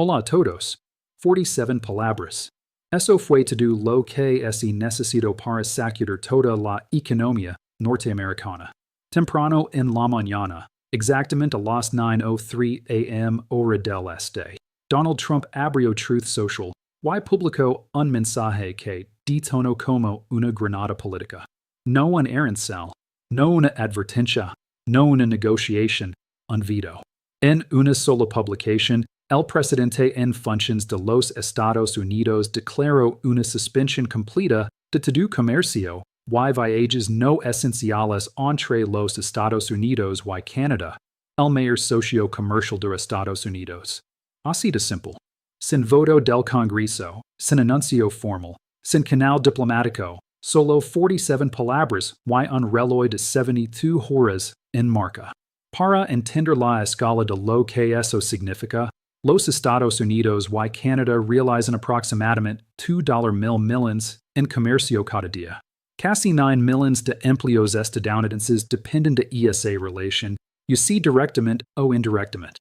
Hola todos. 47 palabras. Eso fue todo lo que se necesitó para sacudir toda la economía norteamericana. Temprano en la mañana, exactamente a las 9:03 a.m. hora del este, Donald Trump abrió Truth Social y publicó un mensaje que detonó como una granada política. No un arancel, no una advertencia, no una negociación, un veto. En una sola publicación, el presidente en funciones de los Estados Unidos declaró una suspensión completa de todo comercio y viajes no esenciales entre los Estados Unidos y Canadá, el mayor socio comercial de Estados Unidos. Así de simple. Sin voto del Congreso, sin anuncio formal, sin canal diplomático, solo 47 palabras y un reloj de 72 horas en marca. Para entender la escala de lo que eso significa, los Estados Unidos y Canadá realizan aproximadamente $2.000 millones en comercio cada día. Casi 9 millones de empleos estadounidenses dependen de esa relación, ya sea directamente o indirectamente.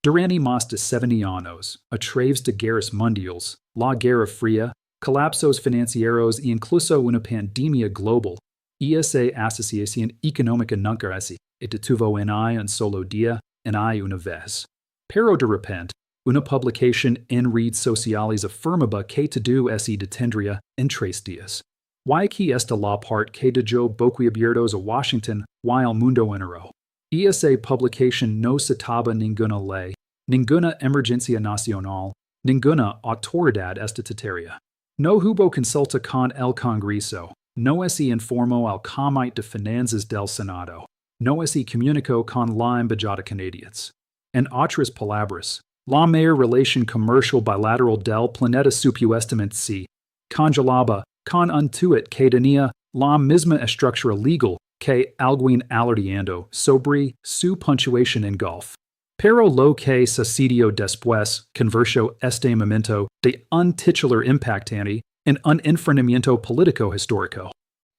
Durante más de 70 años, a través de guerras mundiales, la Guerra Fría, colapsos financieros e incluso una pandemia global, esa asociación económica nunca se detuvo en un solo día, en una vez. Pero de repente, una publicación en redes sociales afirmaba que todo se detendría en 3 días. Y aquí está la parte que dejó boquiabiertos a Washington y al mundo entero. Esa publicación no citaba ninguna ley, ninguna emergencia nacional, ninguna autoridad estatutaria. No hubo consulta con el Congreso, no se informó al Comité de Finanzas del Senado, no se comunicó con la Embajada canadiense. En otras palabras, la mayor relación comercial bilateral del planeta supuestamente se congelaba con un tuit que tenía la misma estructura legal que alguien alertando sobre su puntuación en golf. Pero lo que sucedió después convirtió este momento de un titular impactante en un enfrentamiento político histórico.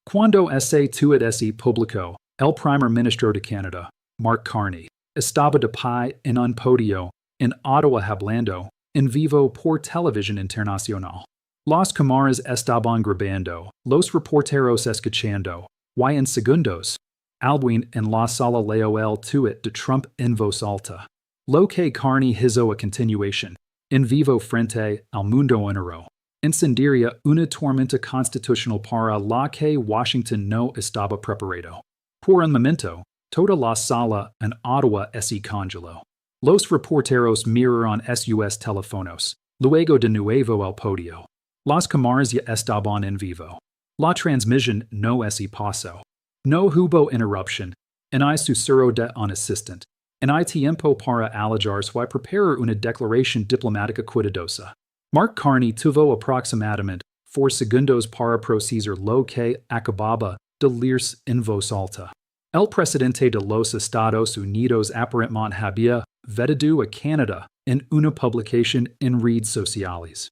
Cuando ese tuit se publicó, el primer ministro de Canadá, Mark Carney, estaba de pie en un podio en Ottawa hablando en vivo por televisión internacional. Las cámaras estaban grabando, los reporteros escuchando, y en segundos, alguien en la sala leyó el tuit de Trump en voz alta. Lo que Carney hizo a continuación, en vivo frente al mundo entero, encendería una tormenta constitucional para la que Washington no estaba preparado. Por un momento, toda la sala en Ottawa se congeló. Los reporteros miraron sus teléfonos, luego de nuevo al podio. Las cámaras ya estaban en vivo. La transmisión no se pasó. No hubo interrupción. En hay susurro de un asistente. En hay tiempo para alejarse y preparar una declaración diplomática cuidadosa. Mark Carney tuvo aproximadamente 4 segundos para procesar lo que acababa de leerse en voz alta. El presidente de los Estados Unidos aparentemente había vetado a Canadá en una publicación en redes sociales.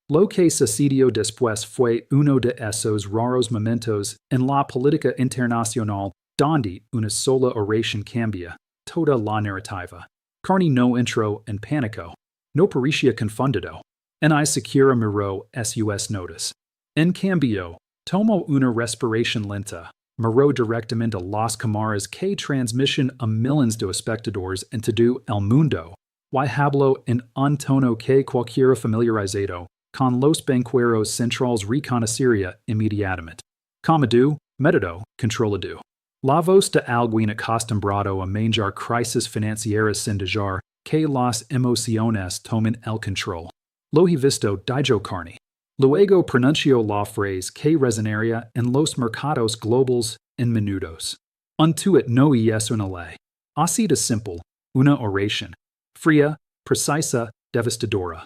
Lo que sucedió después fue uno de esos raros momentos en la política internacional donde una sola oración cambia toda la narrativa. Carney no entró en pánico, no parecía confundido. En siquiera miró sus notas. En cambio, tomó una respiración lenta, miró directamente a las cámaras que transmiten a millones de espectadores en todo el mundo, y habló en un tono que cualquiera familiarizado con los banqueros centrales reconocería inmediatamente. Comedú, meditó, controlado. La voz de alguien acostumbrado a manejar crisis financieras sin dejar que las emociones tomen el control. Lo he visto, dijo Carney. Luego pronunció la frase que resonaría en los mercados globales en minutos. Un tuit no es una ley. Así de simple, una oración. Fría, precisa, devastadora.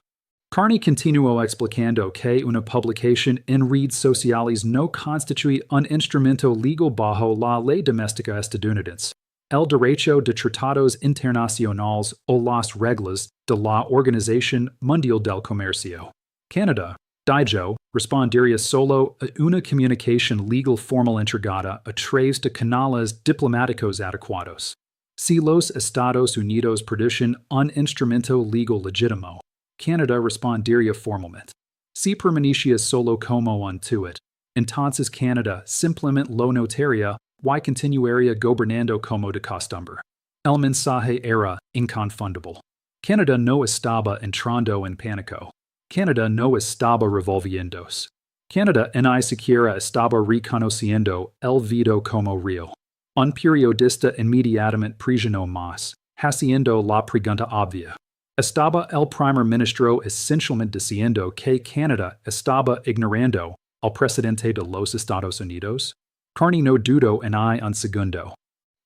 Carney continuó explicando que una publicación en redes sociales no constituye un instrumento legal bajo la ley doméstica estadounidense, el derecho de tratados internacionales o las reglas de la Organización Mundial del Comercio. Canadá, dijo, respondería solo a una comunicación legal formal entregada a través de canales diplomáticos adecuados. Si los Estados Unidos producen un instrumento legal legítimo, Canada responderia formalmente. Si permanecia solo como untuit, entonces Canada simplemente lo notaria y continuaria gobernando como de costumbre. El mensaje era inconfundible. Canada no estaba entrando en pánico. Canada no estaba revolviéndose. Canada ni siquiera estaba reconociendo el veto como real. Un periodista inmediatamente presionó más, haciendo la pregunta obvia. Estaba el primer ministro esencialmente diciendo que Canadá estaba ignorando al presidente de los Estados Unidos? Carney no dudó ni un segundo.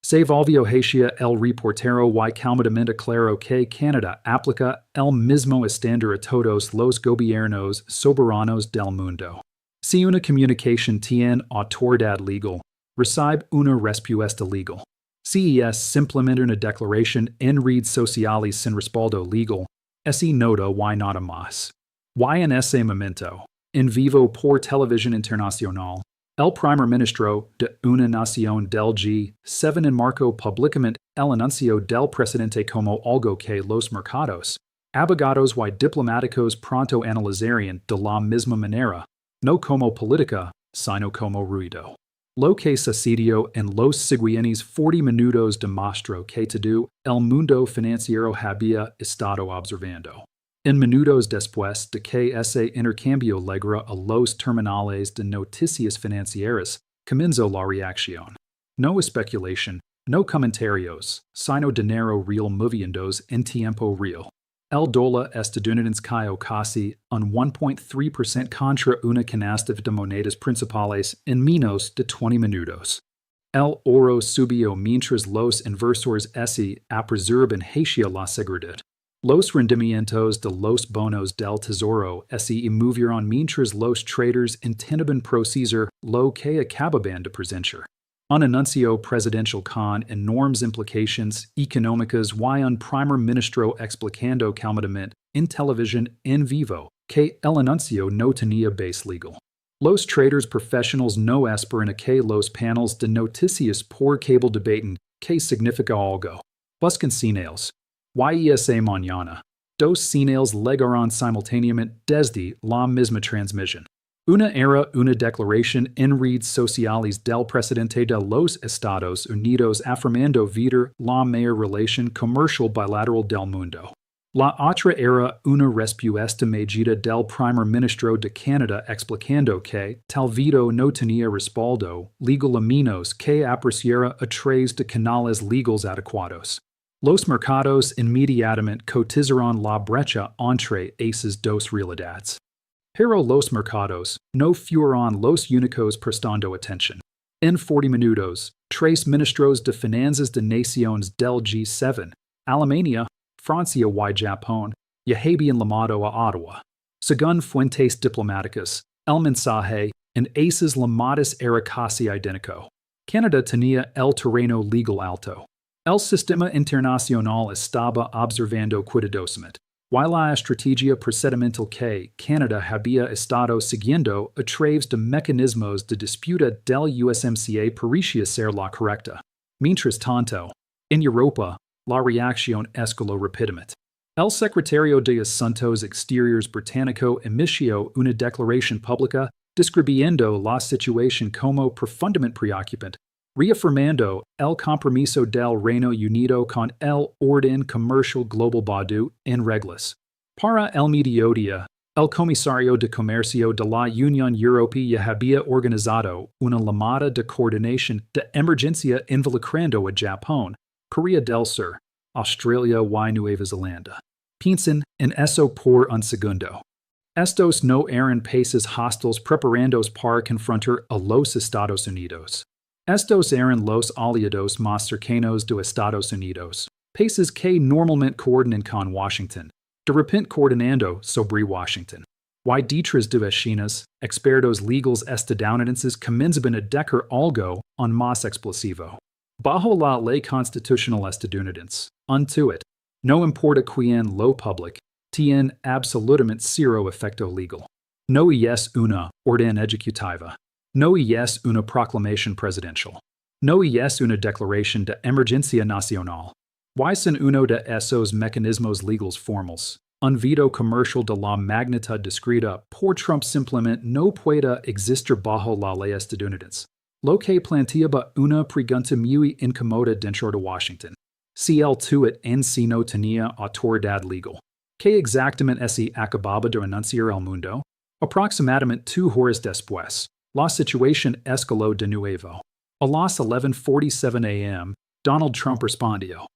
Se volvió hacia el reportero y calmadamente declaró que Canadá aplica el mismo estándar a todos los gobiernos soberanos del mundo. Si una comunicación tiene autoridad legal, recibe una respuesta legal. Si es simplemente una declaración en redes sociales sin respaldo legal, ese nota y nada más. Y en ese momento, en vivo por televisión internacional, el primer ministro de una nación del G7 enmarcó públicamente el anuncio del presidente como algo que los mercados, abogados y diplomáticos pronto analizarían de la misma manera, no como política, sino como ruido. Lo que sucedió en los siguientes 40 minutos demostró que todo el mundo financiero había estado observando. En minutos después de que ese intercambio llegara a los terminales de noticias financieras, comenzó la reacción. No especulación, no comentarios, sino dinero real moviéndose en tiempo real. El dólar estadounidense cayó casi un 1.3% contra una canasta de monedas principales en menos de 20 minutos. El oro subió mientras los inversores se apresurban hacia la seguridad. Los rendimientos de los bonos del tesoro se movieron mientras los traders intentaban procesar lo que acababan de presenciar. Un anuncio presidencial con enormes implicaciones económicas y un primer ministro explicando calmadamente en televisión en vivo que el anuncio no tenía base legal. Los traders profesionales no esperan a que los panels de noticias por cable debaten que significa algo. Busquen señales. Y esa mañana, dos señales llegaron simultáneamente desde la misma transmisión. Una era una declaración en redes sociales del presidente de los Estados Unidos afirmando ver la mejor relación comercial bilateral del mundo. La otra era una respuesta medida del primer ministro de Canadá explicando que tal veto no tenía respaldo legal a menos que apreciara a través de canales legales adecuados. Los mercados inmediatamente cotizaron la brecha entre esas dos realidades. Pero los mercados no fueron los únicos prestando atención. En 40 minutos, 3 ministros de finanzas de naciones del G7, Alemania, Francia y Japón, ya habían llamado a Ottawa. Según fuentes diplomáticas, el mensaje en esas llamadas era casi idéntico. Canadá tenía el terreno legal alto. El sistema internacional estaba observando cuidadosamente. Y la estrategia procedimental que Canadá había estado siguiendo a través de mecanismos de disputa del USMCA parecía ser la correcta. Mientras tanto, en Europa, la reacción escaló rápidamente. El secretario de Asuntos Exteriores británico emitió una declaración pública describiendo la situación como profundamente preocupante, reafirmando el compromiso del Reino Unido con el orden comercial global basado en reglas. Para el mediodía, el comisario de comercio de la Unión Europea había organizado una llamada de coordinación de emergencia involucrando a Japón, Corea del Sur, Australia y Nueva Zelanda. Piensen en eso por un segundo. Estos no eran países hostiles preparándose para confrontar a los Estados Unidos. Estos eran los aliados más cercanos de Estados Unidos, países que normalmente coordinan con Washington, de repente coordinando sobre Washington. Y detrás de vecinas, expertos legales estadounidenses comienzan a decir algo aún más explosivo. Bajo la ley constitucional estadounidense, untuit, no importa quién lo publique, tiene absolutamente cero efecto legal. No es una orden ejecutiva. No es una proclamación presidencial. No es una declaración de emergencia nacional. Y sin uno de esos mecanismos legales formales, Un comercial de la magnitude discreta por Trump simplement no puede existir bajo la ley estadounidense. Lo que planteaba una pregunta muy incómoda dentro de Washington. Si el tuit en sí no tenía autoridad legal. ¿Qué exactamente se acababa de anunciar al mundo? Aproximadamente 2 horas después, la situación escaló de nuevo. A las 11:47 a.m., Donald Trump respondió.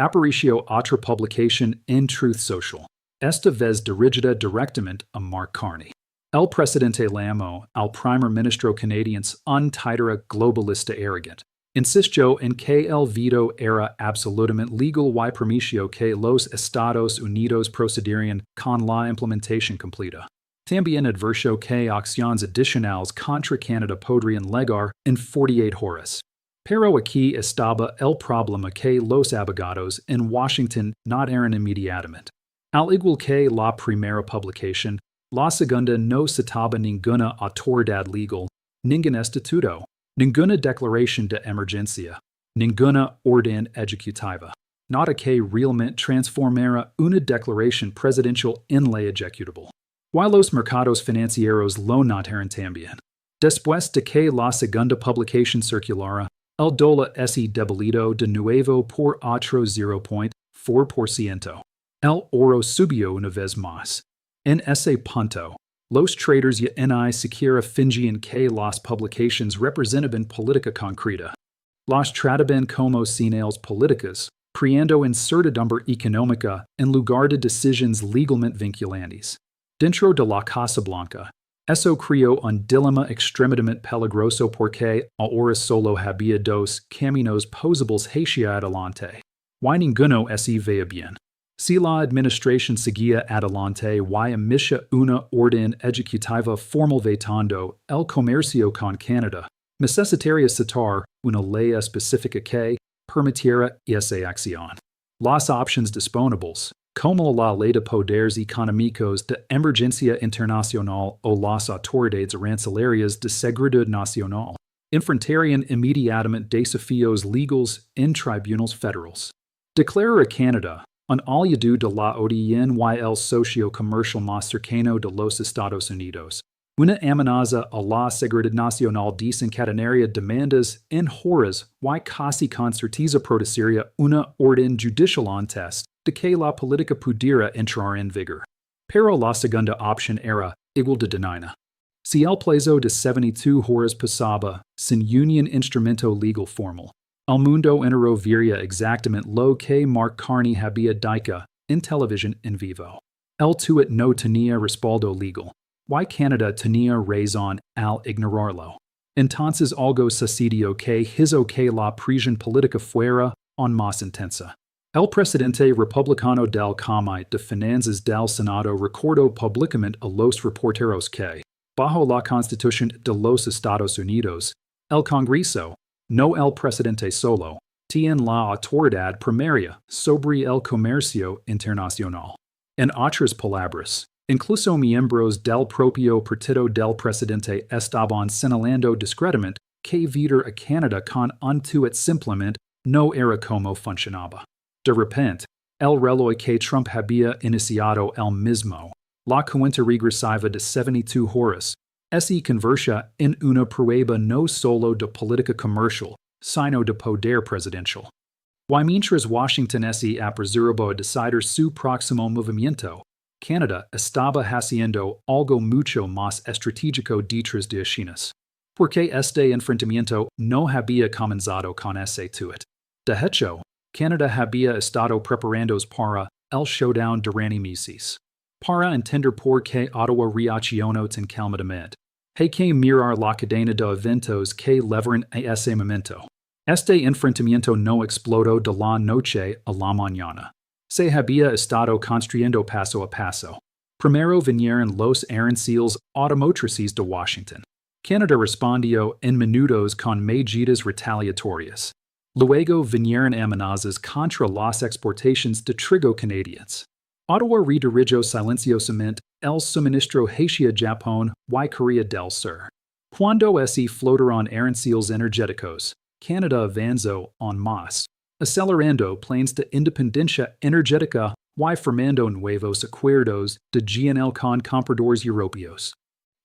Apareció otra publicación en Truth Social, esta vez dirigida directamente a Mark Carney. El presidente llamó al primer ministro canadiense un títere globalista arrogant. Insistió en que el veto era absolutamente legal y permitió que los Estados Unidos procedieran con la implementación completa. También advirtió que acciones adicionales contra Canadá podrían llegar en 48 horas. Pero aquí estaba el problema que los abogados en Washington no eran inmediatamente. Al igual que la primera publicación, la segunda no citaba ninguna autoridad legal, ningún estatuto, ninguna declaración de emergencia, ninguna orden ejecutiva. Nada que realmente transformara una declaración presidencial en ley ejecutable. While los mercados financieros lo notaron también. Después de que la segunda publicación circulara, el dólar se debilitó de nuevo por otro 0.4%. El oro subió una vez más. En ese punto, los traders ya ni siquiera fingían que las publicaciones representaban política concreta. Las trataban como señales políticas, creando incertidumbre económica en lugar de decisiones legalmente vinculantes. Dentro de la Casa Blanca, eso creó un dilema extremadamente peligroso porque ahora solo había 2 caminos posibles hacia adelante. Y ninguno se veía bien. Si la administración seguía adelante y emitía una orden ejecutiva formal vetando el comercio con Canadá, necesitaría citar una ley específica que permitiera esa acción. Las opciones disponibles, como la ley de poderes económicos de emergencia internacional o las autoridades arancelarias de seguridad nacional, enfrentarían inmediatamente desafíos legales en tribunales federales. Declarar a Canadá un aliado de la OTAN y el socio comercial más cercano de los Estados Unidos, una amenaza a la seguridad nacional desencadenaría demandas en horas y casi con certeza produciría una orden judicial antes de que la política pudiera entrar en vigor. Pero la segunda opción era igual de dañina. Si el plazo de 72 horas pasaba sin un instrumento legal formal, el mundo entero vería exactamente lo que Mark Carney había dicho en televisión en vivo. El tuit no tenía respaldo legal. Y Canadá tenía razón al ignorarlo. Entonces algo sucedió que hizo que la presión política fuera aún más intensa. El presidente republicano del Comité de Finanzas del Senado recordó públicamente a los reporteros que, bajo la Constitución de los Estados Unidos, el Congreso, no el presidente solo, tiene la autoridad primaria sobre el comercio internacional. En otras palabras, incluso miembros del propio partido del presidente estaban señalando discretamente que vetar a Canadá con un tuit simplemente no era como funcionaba. De repente, el reloj que Trump había iniciado el mismo, la cuenta regresiva de 72 horas, se convertía en una prueba no solo de política comercial, sino de poder presidencial. Y mientras Washington se apresuraba a decidir su próximo movimiento, Canadá estaba haciendo algo mucho más estratégico detrás de escenas, porque este enfrentamiento no había comenzado con ese tuit. De hecho, Canadá había estado preparándose para el showdown durante meses. Para entender por qué Ottawa reaccionó tan calmadamente, hay que mirar la cadena de eventos que llevaron a ese momento. Este enfrentamiento no explotó de la noche a la mañana. Se había estado construyendo paso a paso. Primero vinieron los aranceles automotrices de Washington. Canadá respondió en minutos con medidas retaliatorias. Luego vinieron amenazas contra las exportaciones de trigo canadiense. Ottawa redirigió silenciosamente el suministro hacia Japón y Corea del Sur. Cuando se flotaron aranceles energéticos, Canadá avanzó en más, acelerando planes de independencia energética y formando nuevos acuerdos de GNL con compradores europeos.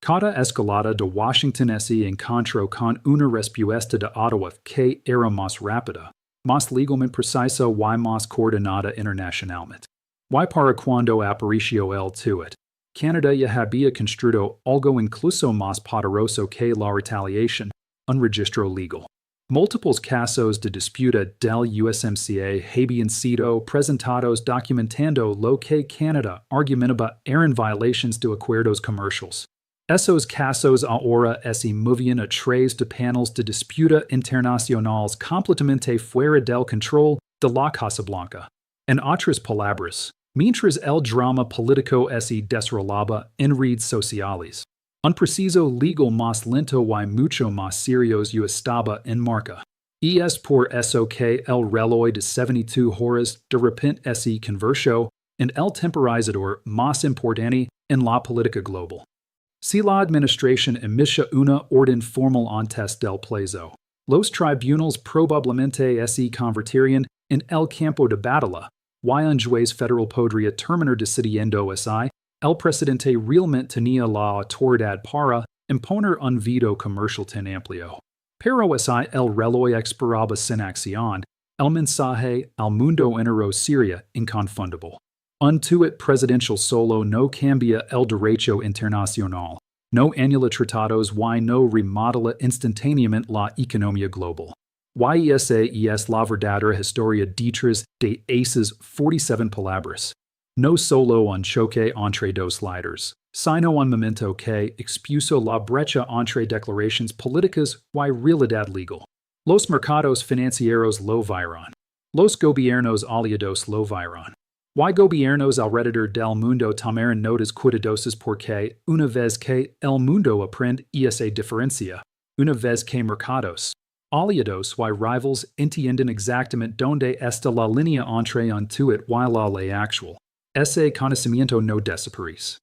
Cada escalada de Washington se encontró con una respuesta de Ottawa que era más rápida, más legalmente precisa y más coordinada internacionalmente. Y para cuando apareció el tuit, Canadá ya había construido algo incluso más poderoso que la retaliación, un registro legal. Múltiples casos de disputa del USMCA habían sido presentados documentando lo que Canadá argumentaba eran violaciones de acuerdos comerciales. Esos casos ahora se movían a través de paneles de disputa internacionales completamente fuera del control de la Casa Blanca. En otras palabras, mientras el drama político se desarrollaba en redes sociales, un proceso legal más lento y mucho más serio ya estaba en marcha. Y es por eso que el reloj de 72 horas de repente se convirtió en el temporizador más importante en la política global. Si la administración emite una orden formal antes del plazo, los tribunales probablemente se convertirían en el campo de batalla, y un juez federal podría terminar decidiendo si el presidente realmente tenía la autoridad para imponer un veto comercial tan amplio. Pero si el reloj esperaba sin acción, el mensaje al mundo entero sería inconfundible. Un tuit presidencial solo no cambia el derecho internacional, no anula tratados y no remodela instantáneamente la economía global. Y esa es la verdadera historia detrás de esas 47 palabras. No solo un choque entre dos líderes, sino un momento que expuso la brecha entre declaraciones políticas y realidad legal. Los mercados financieros lo vieron. Los gobiernos aliados lo vieron. Y gobiernos alrededor del mundo tomaron notas cuidadosas porque, una vez que el mundo aprende esa diferencia, una vez que mercados, aliados y rivals entienden exactamente dónde está la línea entre un tuit y la ley actual, ese conocimiento no desaparece.